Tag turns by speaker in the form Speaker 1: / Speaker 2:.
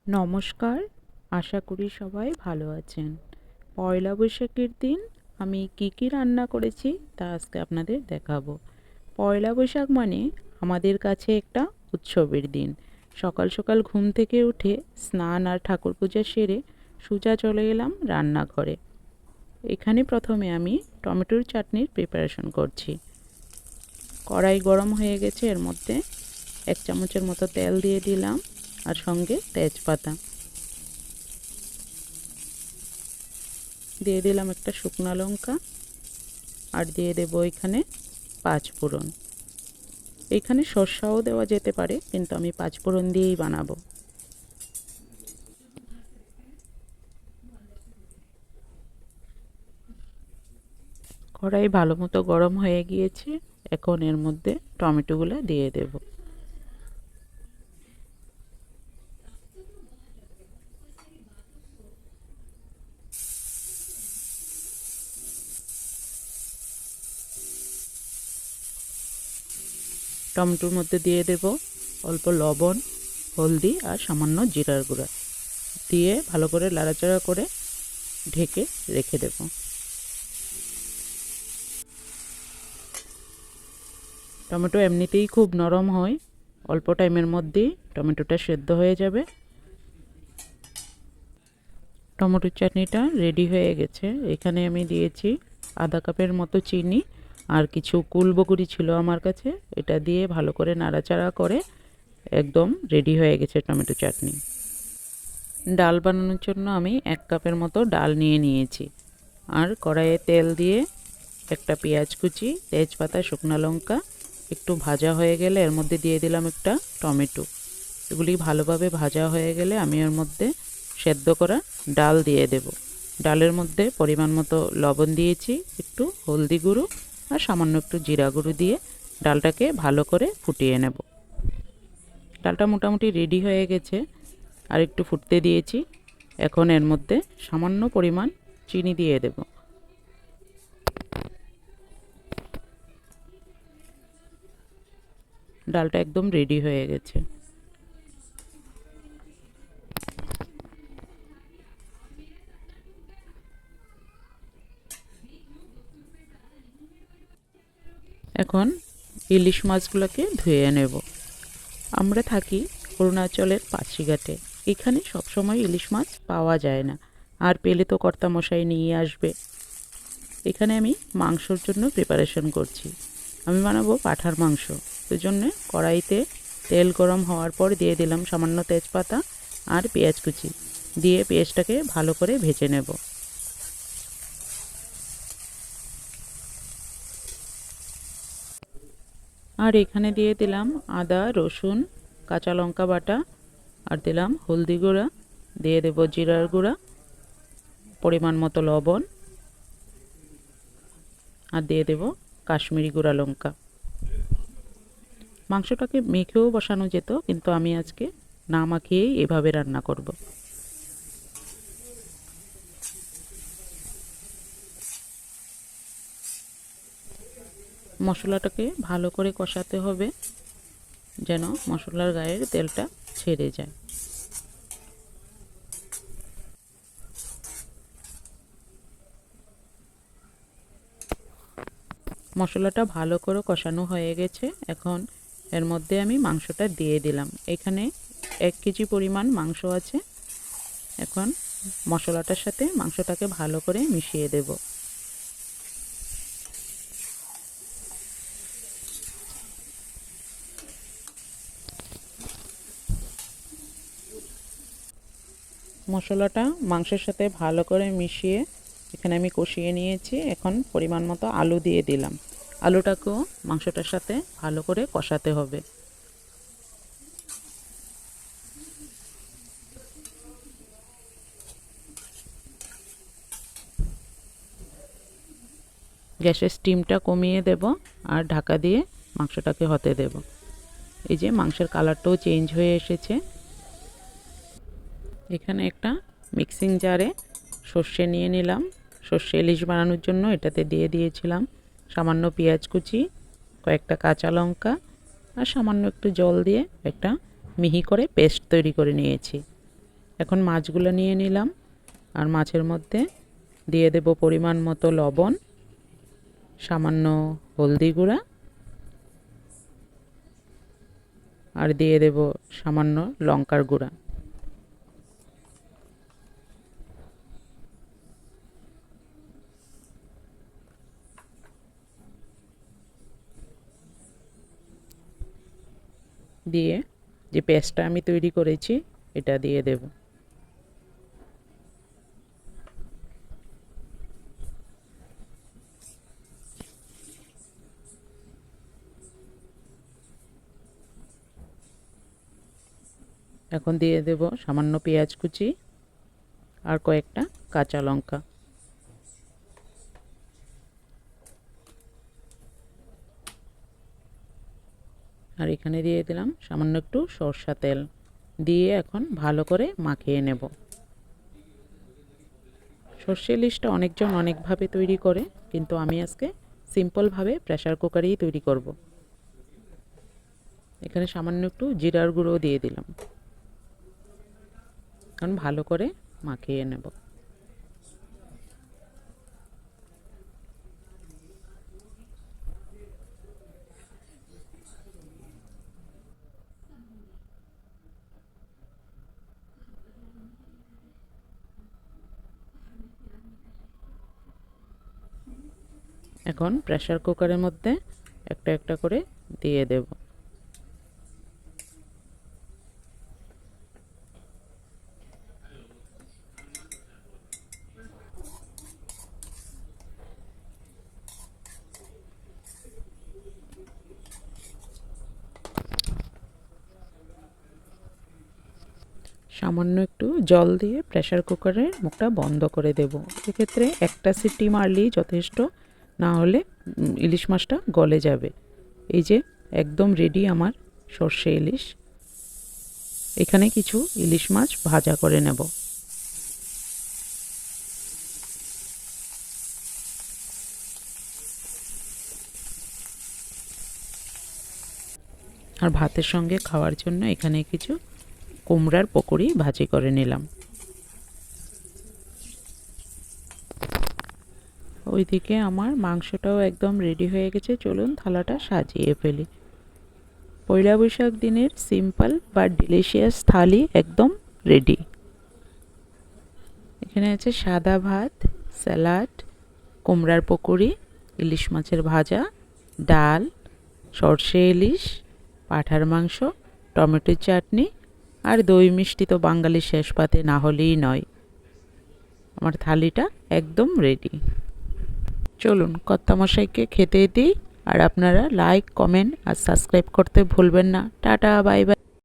Speaker 1: নমস্কার, আশা করি সবাই ভালো আছেন। পয়লা বৈশাখের দিন আমি কি রান্না করেছি তা আজকে আপনাদের দেখাবো। পয়লা বৈশাখ মানে আমাদের কাছে একটা উৎসবের দিন। সকাল সকাল ঘুম থেকে উঠে স্নান আর ঠাকুর পূজা সেরে সোজা চলে এলাম রান্নাঘরে। এখানে প্রথমে আমি টমেটোর চাটনির প্রিপারেশন করছি। কড়াই গরম হয়ে গেছে, এর মধ্যে 1 চামচের মতো তেল দিয়ে দিলাম আর সঙ্গে তেজপাতা দিয়ে দিলাম, একটা শুকনো লঙ্কা আর দিয়ে দেব এখানে 5 ফোড়ন। এখানে সরষাও দেওয়া যেতে পারে, কিন্তু আমি 5 ফোড়ন দিয়েই বানাবো। কড়াই ভালো মতো গরম হয়ে গিয়েছে, এখন এর মধ্যে টমেটোগুলো দিয়ে দেব। টমেটোর মধ্যে দিয়ে দেব অল্প লবণ, হলদি আর সামান্য জিরার গুঁড়া দিয়ে ভালো করে নাড়াচাড়া করে ঢেকে রেখে দেব। টমেটো এমনিতেই খুব নরম হয়, অল্প টাইমের মধ্যেই টমেটোটা সেদ্ধ হয়ে যাবে। টমেটোর চাটনিটা রেডি হয়ে গেছে। এখানে আমি দিয়েছি আধা কাপের মতো চিনি আর কিছু কুলবগুড়ি ছিল আমার কাছে, এটা দিয়ে ভালো করে নাড়াচাড়া করে একদম রেডি হয়ে গেছে টমেটো চাটনি। ডাল বানানোর জন্য আমি 1 কাপের মতো ডাল নিয়েছি আর কড়াইয়ে তেল দিয়ে একটা পেঁয়াজ কুচি, তেজপাতা, শুকনো লঙ্কা একটু ভাজা হয়ে গেলে এর মধ্যে দিয়ে দিলাম একটা টমেটো। এগুলি ভালোভাবে ভাজা হয়ে গেলে আমি এর মধ্যে সেদ্ধ করা ডাল দিয়ে দেব। ডালের মধ্যে পরিমাণ মতো লবণ দিয়েছি, একটু হলদি গুঁড়ো আর সামান্য একটু জিরা গুঁড়ো দিয়ে ডালটাকে ভালো করে ফুটিয়ে নেব। ডালটা মোটামুটি রেডি হয়ে গেছে, আর একটু ফুটতে দিয়েছি। এখন এর মধ্যে সামান্য পরিমাণ চিনি দিয়ে দেব। ডালটা একদম রেডি হয়ে গেছে। এখন ইলিশ মাছগুলোকে ধুয়ে নেব। আমরা থাকি অরুণাচলের পাছিঘাটে। এখানে সবসময় ইলিশ মাছ পাওয়া যায় না, আর পেলে তো কর্তামশাই নিয়ে আসবে। এখানে আমি মাংসর জন্য প্রিপারেশন করছি। আমি বানাবো পাঁঠার মাংস। সেই জন্য কড়াইতে তেল গরম হওয়ার পর দিয়ে দিলাম সামান্য তেজপাতা আর পেঁয়াজ কুচি দিয়ে পেঁয়াজটাকে ভালো করে ভেজে নেব। আর এখানে দিয়ে দিলাম আদা, রসুন, কাঁচা লঙ্কা বাটা আর দিলাম হলদি গুঁড়া, দিয়ে দেব জিরার গুঁড়া, পরিমাণ মতো লবণ আর দিয়ে দেব কাশ্মীরি গুঁড়া লঙ্কা। মাংসটাকে মেখেও বসানো যেত, কিন্তু আমি আজকে না মাখিয়েই এভাবে রান্না করব। মশলাটাকে ভালো করে কষাতে হবে যেন মশলার গায়ের তেলটা ছেড়ে যায়। মশলাটা ভালো করে কষানো হয়ে গেছে। এখন এর মধ্যে আমি মাংসটা দিয়ে দিলাম। এখানে 1 কেজি পরিমাণ মাংস আছে। এখন মশলাটার সাথে মাংসটাকে ভালো করে মিশিয়ে দেব। মশলাটা মাংসের সাথে ভালো করে মিশিয়ে এখানে আমি কষিয়ে নিয়েছি। এখন পরিমাণ মতো আলু দিয়ে দিলাম। আলুটাকেও মাংসটার সাথে ভালো করে কষাতে হবে। গ্যাসের স্টিমটা কমিয়ে দেব আর ঢাকা দিয়ে মাংসটাকে হতে দেব। এই যে মাংসের কালারটাও চেঞ্জ হয়ে এসেছে। এখানে একটা মিক্সিং জারে সর্ষে নিয়ে নিলাম। সর্ষে ইলিশ বানানোর জন্য এটাতে দিয়ে দিয়েছিলাম সামান্য পেঁয়াজ কুচি, কয়েকটা কাঁচা লঙ্কা আর সামান্য একটু জল দিয়ে একটা মিহি করে পেস্ট তৈরি করে নিয়েছি। এখন মাছগুলো নিয়ে নিলাম, আর মাছের মধ্যে দিয়ে দেব পরিমাণ মতো লবণ, সামান্য হলদি গুঁড়া, আর দিয়ে দেব সামান্য লঙ্কার গুঁড়া। দিয়ে যে পেস্টটা আমি তৈরি করেছি এটা দিয়ে দেব। এখন দিয়ে দেব সামান্য পেঁয়াজ কুচি আর কয়েকটা কাঁচা লঙ্কা। আর এখানে দিয়ে দিলাম সামান্য একটু সরষা তেল, দিয়ে এখন ভালো করে মাখিয়ে নেব। সর্ষে ইলিশটা অনেকজন অনেকভাবে তৈরি করে, কিন্তু আমি আজকে সিম্পলভাবে প্রেসার কুকারেই তৈরি করব। এখানে সামান্য একটু জিরার গুঁড়ো দিয়ে দিলাম, এখন ভালো করে মাখিয়ে নেব। এখন প্রেসার কুকারের মধ্যে একটা একটা করে দিয়ে দেব। সামান্য একটু জল দিয়ে প্রেসার কুকারের মুখটা বন্ধ করে দেব। এক্ষেত্রে একটা সিটি মারলেই যথেষ্ট, না হলে ইলিশ মাছটা গলে যাবে। এই যে একদম রেডি আমার সর্ষে ইলিশ। এখানে কিছু ইলিশ মাছ ভাজা করে নেব। আর ভাতের সঙ্গে খাওয়ার জন্য এখানে কিছু কুমড়ার পকোড়ি ভাজি করে নিলাম। ওইদিকে আমার মাংসটাও একদম রেডি হয়ে গেছে, চলুন থালাটা সাজিয়ে ফেলি। পয়লা বৈশাখ দিনের সিম্পল বা ডিলিশিয়াস থালি একদম রেডি। এখানে আছে সাদা ভাত, স্যালাড, কুমড়ার পকোড়ি, ইলিশ মাছের ভাজা, ডাল, সর্ষে ইলিশ, পাঁঠার মাংস, টমেটো চাটনি আর দই মিষ্টি তো বাঙালির শেষ পাতে না হলেই নয়। আমার থালিটা একদম রেডি। চলুন কর্তামশাইকে খেতে দিই, আর আপনারা লাইক, কমেন্ট আর সাবস্ক্রাইব করতে ভুলবেন না। Tata, bye bye.